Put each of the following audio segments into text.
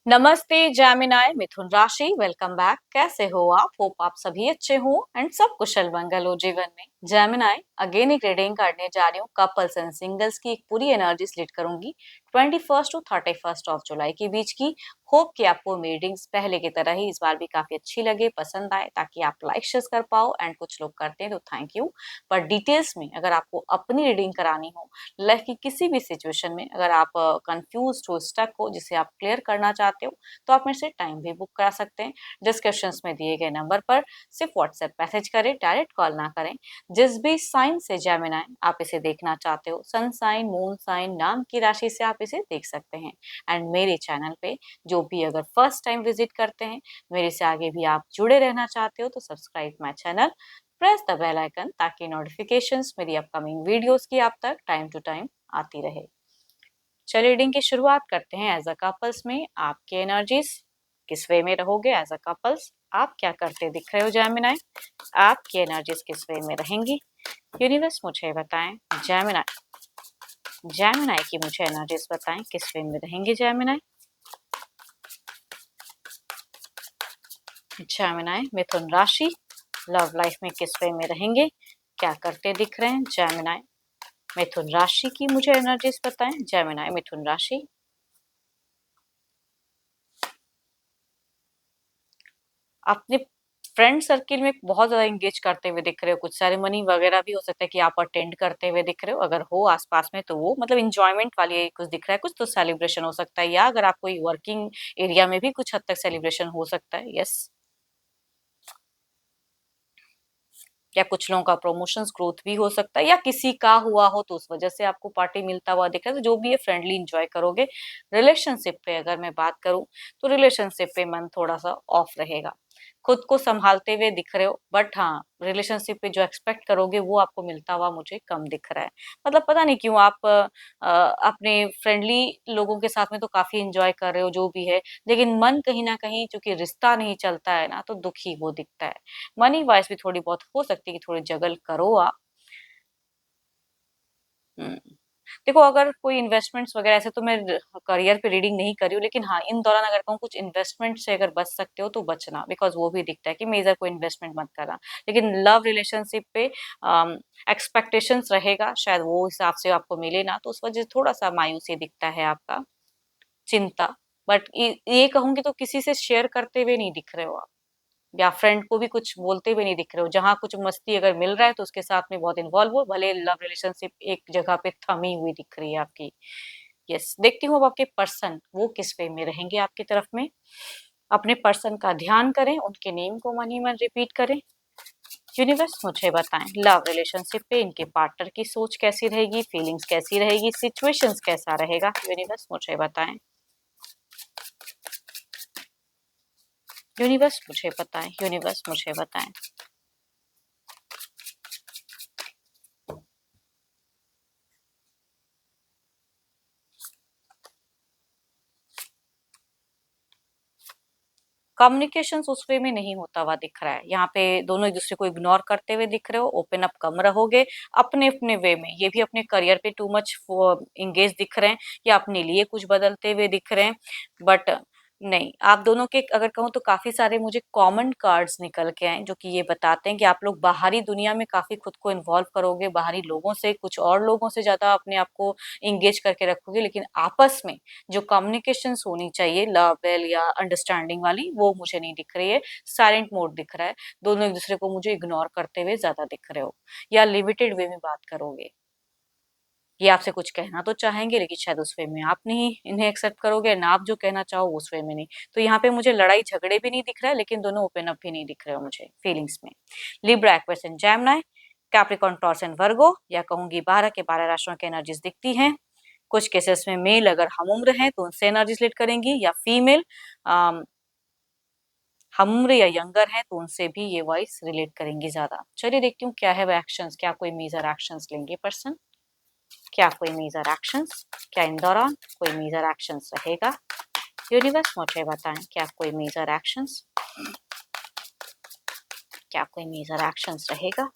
नमस्ते जैमिनाय मिथुन राशि। Welcome back. कैसे हो आप? होप आप सभी अच्छे हो एंड सब कुशल मंगल हो जीवन में। जैमिनाय अगेन एक रीडिंग करने जा रही हूँ। कपल्स एंड सिंगल्स की एक पूरी एनर्जी स्प्लिट करूंगी 21 टू 31 ऑफ जुलाई के बीच की। होप कि आपको रीडिंग्स पहले की तरह ही इस बार भी काफी अच्छी लगे, पसंद आए, ताकि आप लाइक शेयर कर पाओ। एंड कुछ लोग करते हैं तो थैंक यू। पर डिटेल्स में अगर आपको अपनी रीडिंग करानी हो, लाइफ की किसी भी सिचुएशन में अगर आप कंफ्यूज हो, स्टक हो, जिसे आप क्लियर करना चाहते हो, तो आप मेरे से टाइम भी बुक करा सकते हैं। डिस्क्रिप्शन में दिए गए नंबर पर सिर्फ व्हाट्सएप मैसेज करें, डायरेक्ट कॉल ना करें। जिस भी साइन से जेमिनी आप इसे देखना चाहते हो, सन साइन, मून साइन, नाम की राशि से आप इसे देख सकते हैं। एंड मेरे चैनल पे जो भी अगर फर्स्ट टाइम विजिट करते हैं, मेरे से आगे भी आप जुड़े रहना चाहते हो, तो subscribe my channel, press the bell icon, ताकि नोटिफिकेशंस मेरी अपकमिंग वीडियोस की आप तक टाइम टू टाइम आती रहे। चलिए रीडिंग की शुरुआत करते हैं। एज अ कपल्स में आपकी एनर्जीज किस वे में रहोगे? एज अ कपल्स आप क्या करते दिख रहे हो जेमिनी? आपकी एनर्जीज किस वे में रहेंगी? यूनिवर्स मुझे बताएं। जेमिनी, जेमिनी की मुझे एनर्जीज बताएं, किस वे में रहेंगे जेमिनी? जेमिनी मिथुन राशि, लव लाइफ में किस वे में रहेंगे? क्या करते दिख रहे हैं जेमिनी? मिथुन राशि की मुझे एनर्जीज बताएं। जेमिनी मिथुन राशि, अपने फ्रेंड सर्किल में बहुत ज्यादा एंगेज करते हुए दिख रहे हो। कुछ सेरेमनी वगैरह भी हो सकता है कि आप अटेंड करते हुए दिख रहे हो। अगर हो आसपास में तो वो मतलब इंजॉयमेंट वाली कुछ दिख रहा है। कुछ तो सेलिब्रेशन हो सकता है, या अगर आप कोई वर्किंग एरिया में भी कुछ हद तक सेलिब्रेशन हो सकता है। यस, या कुछ लोगों का प्रमोशंस ग्रोथ भी हो सकता है, या किसी का हुआ हो तो उस वजह से आपको पार्टी मिलता हुआ दिख रहा है। तो जो भी है फ्रेंडली इंजॉय करोगे। रिलेशनशिप पे अगर मैं बात करूं, तो रिलेशनशिप पे मन थोड़ा सा ऑफ रहेगा। खुद को संभालते हुए दिख रहे हो, बट हाँ, रिलेशनशिप पे जो एक्सपेक्ट करोगे वो आपको मिलता हुआ मुझे कम दिख रहा है। मतलब पता नहीं क्यों आप अपने फ्रेंडली लोगों के साथ में तो काफी इंजॉय कर रहे हो जो भी है, लेकिन मन कहीं ना कहीं, चूंकि रिश्ता नहीं चलता है ना, तो दुखी वो दिखता है। मनी वाइज भी थोड़ी बहुत हो सकती है कि थोड़ी जगल करो आप। हम्म, देखो, अगर कोई इन्वेस्टमेंट्स वगैरह ऐसे तो मैं करियर पे रीडिंग नहीं कर रही हूँ, लेकिन हाँ, इन दौरान अगर कहूँ कुछ इन्वेस्टमेंट से अगर बच सकते हो तो बचना, बिकॉज वो भी दिखता है कि मेजर कोई इन्वेस्टमेंट मत करना। लेकिन लव रिलेशनशिप पे एक्सपेक्टेशंस रहेगा, शायद वो हिसाब से आपको मिले ना, तो उस वजह से थोड़ा सा मायूसी दिखता है आपका, चिंता। बट ये कहूंगी तो किसी से शेयर करते हुए नहीं दिख रहे हो आप, या फ्रेंड को भी कुछ बोलते हुए नहीं दिख रहे हो। जहां कुछ मस्ती अगर मिल रहा है तो उसके साथ में बहुत इन्वॉल्व हो, भले लव रिलेशनशिप एक जगह पे थमी हुई दिख रही है आपकी। यस, देखती हूँ अब आपके पर्सन वो किस वे में रहेंगे आपकी तरफ में। अपने पर्सन का ध्यान करें, उनके नेम को मन ही मन रिपीट करें। यूनिवर्स मुझे बताएं, लव रिलेशनशिप पे इनके पार्टनर की सोच कैसी रहेगी, फीलिंग्स कैसी रहेगी, सिचुएशंस कैसा रहेगा? यूनिवर्स मुझे बताएं। यूनिवर्स मुझे बताएं। यूनिवर्स मुझे बताएं। कम्युनिकेशन उस वे में नहीं होता हुआ दिख रहा है। यहाँ पे दोनों एक दूसरे को इग्नोर करते हुए दिख रहे हो, ओपन अप कम रहोगे अपने अपने वे में। ये भी अपने करियर पे टू मच इंगेज दिख रहे हैं, या अपने लिए कुछ बदलते हुए दिख रहे हैं। बट नहीं, आप दोनों के अगर कहूँ तो काफी सारे मुझे कॉमन कार्ड्स निकल के आए, जो कि ये बताते हैं कि आप लोग बाहरी दुनिया में काफी खुद को इन्वॉल्व करोगे, बाहरी लोगों से, कुछ और लोगों से ज्यादा अपने आप को इंगेज करके रखोगे। लेकिन आपस में जो कम्युनिकेशंस होनी चाहिए, लव या अंडरस्टैंडिंग वाली, वो मुझे नहीं दिख रही है। साइलेंट मोड दिख रहा है। दोनों एक दूसरे को मुझे इग्नोर करते हुए ज्यादा दिख रहे हो, या लिमिटेड वे में बात करोगे। ये आपसे कुछ कहना तो चाहेंगे, लेकिन शायद उस वे में आप नहीं इन्हें एक्सेप्ट करोगे, ना आप जो कहना चाहो उस वे में नहीं। तो यहाँ पे मुझे लड़ाई झगड़े भी नहीं दिख रहा है, लेकिन दोनों ओपन अप भी नहीं दिख रहे हो मुझे फीलिंग्स में। Libra, Aquarius and Gemini, Capricorn, taurus and वर्गो, या कहूंगी 12 के 12 राशियों की एनर्जीज दिखती हैं। कुछ केसेस में मेल अगर हम उम्र हैं तो उनसे एनर्जी रिलेट करेंगी, या फीमेल हम उम्र या यंगर है तो उनसे भी ये वॉइस रिलेट करेंगी ज्यादा। चलिए देखती हूँ क्या है वो एक्शंस, क्या कोई मेजर एक्शंस लेंगे पर्सन, क्या कोई मेजर एक्शंस, क्या इन दौरान कोई मेजर एक्शंस रहेगा? यूनिवर्स मुझे बताएं, क्या कोई मेजर एक्शंस, क्या कोई मेजर एक्शंस रहेगा?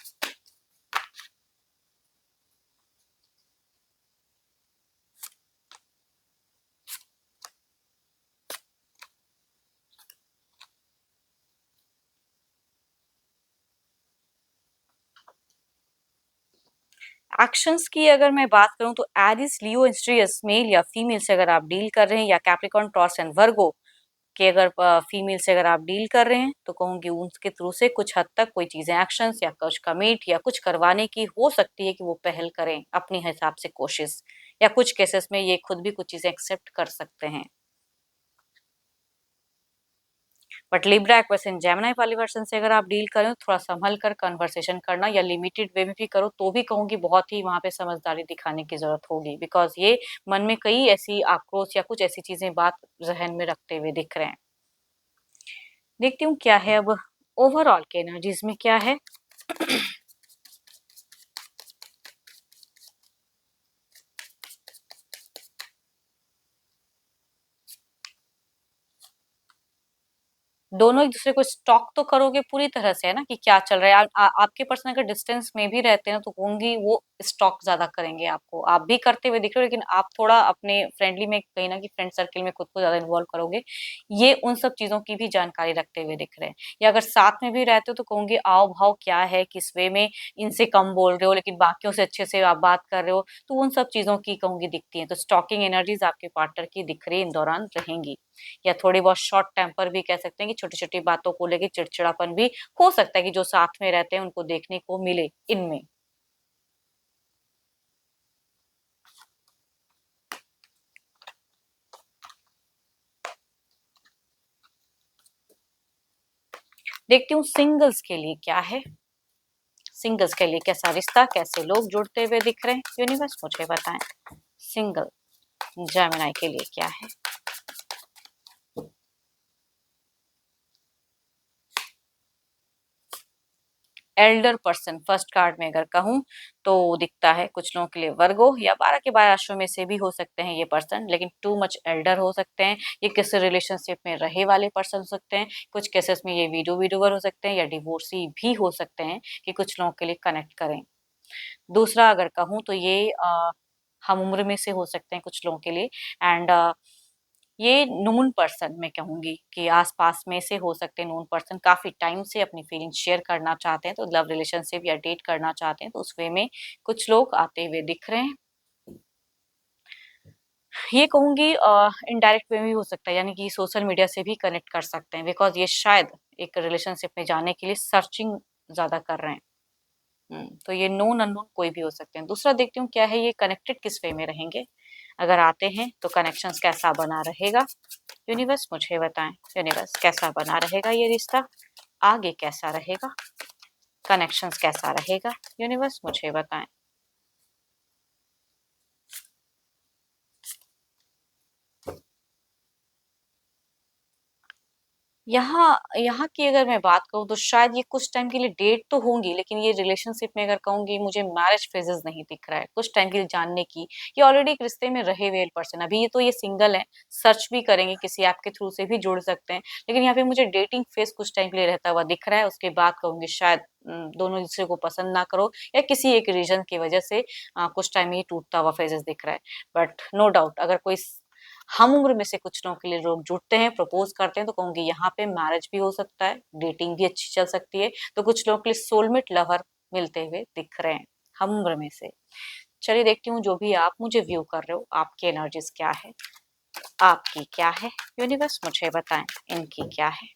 एक्शंस की अगर मैं बात करूं तो एरिस, लियो, एस्ट्रियस मेल या फीमेल से अगर आप डील कर रहे हैं, या कैप्रिकॉर्न, टॉरस एंड वर्गो के अगर फीमेल से अगर आप डील कर रहे हैं, तो कहूंगी उनके थ्रू से कुछ हद तक कोई चीजें एक्शंस या कुछ कमिट या कुछ करवाने की हो सकती है कि वो पहल करें अपने हिसाब से कोशिश, या कुछ केसेस में ये खुद भी कुछ चीजें एक्सेप्ट कर सकते हैं। But Libra, Aquarius and Gemini वाले पर्सन से अगर आप डील करें तो थोड़ा संभल कर कन्वर्सेशन करना, या लिमिटेड वे में भी करो तो भी कहूंगी बहुत ही वहां पे समझदारी दिखाने की जरूरत होगी, बिकॉज ये मन में कई ऐसी आक्रोश या कुछ ऐसी चीजें बात जहन में रखते हुए दिख रहे हैं। देखती हूँ क्या है अब ओवरऑल के एनर्जीज में क्या है। दोनों एक दूसरे को स्टॉक तो करोगे पूरी तरह से, है ना, कि क्या चल रहा है। आपके पर्सन अगर डिस्टेंस में भी रहते हैं तो होंगी वो स्टॉक ज्यादा करेंगे आपको, आप भी करते हुए दिख रहे हो, लेकिन आप थोड़ा अपने फ्रेंडली में कहीं ना कि फ्रेंड सर्कल में खुद को ज्यादा इन्वॉल्व करोगे, ये उन सब चीजों की भी जानकारी रखते हुए दिख रहे हैं। या अगर साथ में भी रहते हो तो कहूंगी आओ भाव क्या है, किस वे में इनसे कम बोल रहे हो लेकिन बाकियों से अच्छे से आप बात कर रहे हो, तो उन सब चीजों की कहूंगी दिखती है। तो स्टॉकिंग एनर्जीज आपके पार्टनर की दिख रही इन दौरान रहेंगी। या थोड़ी बहुत शॉर्ट टेम्पर भी कह सकते हैं कि छोटी छोटी बातों को लेके चिड़चिड़ापन भी हो सकता है कि जो साथ में रहते हैं उनको देखने को मिले इनमें। देखती हूँ सिंगल्स के लिए क्या है। सिंगल्स के लिए कैसा रिश्ता, कैसे लोग जुड़ते हुए दिख रहे हैं, यूनिवर्स मुझे बताएं। सिंगल जेमिनी के लिए क्या है। एल्डर पर्सन फर्स्ट कार्ड में अगर कहूँ तो दिखता है कुछ लोगों के लिए वर्गो या 12 के 12 राशियों में से भी हो सकते हैं ये पर्सन, लेकिन टू मच एल्डर हो सकते हैं। ये किसी रिलेशनशिप में रहे वाले पर्सन हो सकते हैं, कुछ केसेस में ये विडोवर हो सकते हैं, या डिवोर्सी भी हो सकते हैं कि कुछ लोगों के लिए कनेक्ट करें। दूसरा अगर कहूँ तो ये हम उम्र में से हो सकते हैं कुछ लोगों के लिए। एंड ये नून पर्सन मैं कहूंगी कि आसपास में से हो सकते हैं। नून पर्सन काफी टाइम से अपनी फीलिंग शेयर करना चाहते हैं, तो लव रिलेशनशिप या डेट करना चाहते हैं, तो उस वे में कुछ लोग आते हुए दिख रहे हैं। ये कहूंगी इनडायरेक्ट वे में भी हो सकता है, यानी कि सोशल मीडिया से भी कनेक्ट कर सकते हैं, बिकॉज ये शायद एक रिलेशनशिप में जाने के लिए सर्चिंग ज्यादा कर रहे हैं। तो ये नोन अननोन कोई भी हो सकते हैं। दूसरा देखती हूँ क्या है, ये कनेक्टेड किस वे में रहेंगे, अगर आते हैं तो कनेक्शंस कैसा बना रहेगा, यूनिवर्स मुझे बताएं। यूनिवर्स कैसा बना रहेगा ये रिश्ता, आगे कैसा रहेगा, कनेक्शंस कैसा रहेगा, यूनिवर्स मुझे बताएं। यहाँ यहाँ की अगर मैं बात करूँ तो शायद ये कुछ टाइम के लिए डेट तो होंगी, लेकिन ये रिलेशनशिप में अगर कहूंगी मुझे मैरिज फेजेस नहीं दिख रहा है कुछ टाइम के लिए जानने की। ये ऑलरेडी एक रिश्ते में रहे हुए पर्सन, अभी ये तो ये सिंगल है, सर्च भी करेंगे, किसी ऐप के थ्रू से भी जुड़ सकते हैं, लेकिन यहाँ पे मुझे डेटिंग फेज कुछ टाइम के लिए रहता हुआ दिख रहा है। उसके बाद कहूंगी शायद दोनों एक दूसरे को पसंद ना करो, या किसी एक रीजन की वजह से कुछ टाइम ये टूटता हुआ फेजेस दिख रहा है। बट नो डाउट अगर कोई हम उम्र में से कुछ लोगों के लिए लोग जुड़ते हैं, प्रपोज करते हैं, तो कहूंगी यहाँ पे मैरिज भी हो सकता है, डेटिंग भी अच्छी चल सकती है, तो कुछ लोगों के लिए सोलमेट लवर मिलते हुए दिख रहे हैं हम उम्र में से। चलिए देखती हूँ जो भी आप मुझे व्यू कर रहे हो आपकी एनर्जीज क्या है, आपकी क्या है, यूनिवर्स मुझे बताएं इनकी क्या है।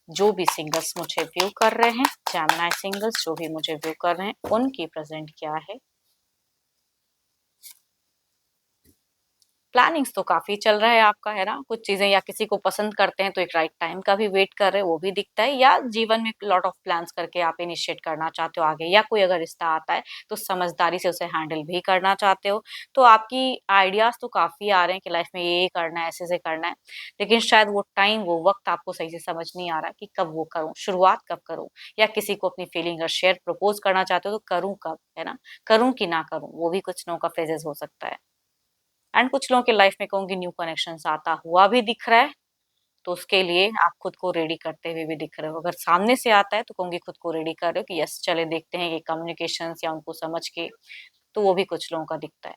जो भी सिंगल्स मुझे व्यू कर रहे हैं, जेमिनी सिंगल्स जो भी मुझे व्यू कर रहे हैं, उनकी प्रेजेंट क्या है। प्लानिंग्स तो काफी चल रहा है आपका, है ना, कुछ चीजें या किसी को पसंद करते हैं तो एक राइट टाइम का भी वेट कर रहे हैं वो भी दिखता है, या जीवन में लॉट ऑफ प्लान्स करके आप इनिशिएट करना चाहते हो आगे, या कोई अगर रिश्ता आता है तो समझदारी से उसे हैंडल भी करना चाहते हो। तो आपकी आइडियाज तो काफी आ रहे हैं कि लाइफ में ये करना है, ऐसे से करना है, लेकिन शायद वो टाइम वो वक्त आपको सही से समझ नहीं आ रहा कि कब वो करूँ, शुरुआत कब करूँ, या किसी को अपनी फीलिंग और शेयर प्रपोज करना चाहते हो तो करूँ कब, है ना, करूँ कि ना करूँ, वो भी कुछ लोगों का फेजेस हो सकता है। एंड कुछ लोगों के लाइफ में कहूंगी न्यू कनेक्शन आता हुआ भी दिख रहा है, तो उसके लिए आप खुद को रेडी करते हुए भी दिख रहे हो। अगर सामने से आता है तो कहूंगी खुद को रेडी कर रहे हो कि यस चले देखते हैं ये कम्युनिकेशन या उनको समझ के, तो वो भी कुछ लोगों का दिखता है।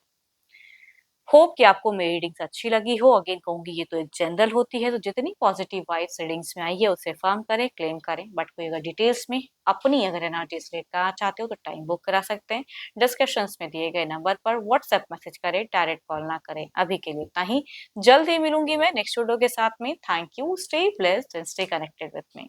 होप कि आपको मेरी रीडिंग्स अच्छी लगी हो। अगेन कहूंगी ये तो एक जनरल होती है, तो जितनी पॉजिटिव वाइब्स रीडिंग्स में आई है उसे फर्म करें, क्लेम करें। बट कोई अगर डिटेल्स में अपनी अगर एनर्जीज लेकर चाहते हो तो टाइम बुक करा सकते हैं। डिस्कशंस में दिए गए नंबर पर व्हाट्सएप मैसेज करें, डायरेक्ट कॉल ना करें। अभी के लिए इतना ही। जल्द ही मिलूंगी मैं नेक्स्ट वीडियो के साथ में। Thank you, stay blessed and stay connected with me.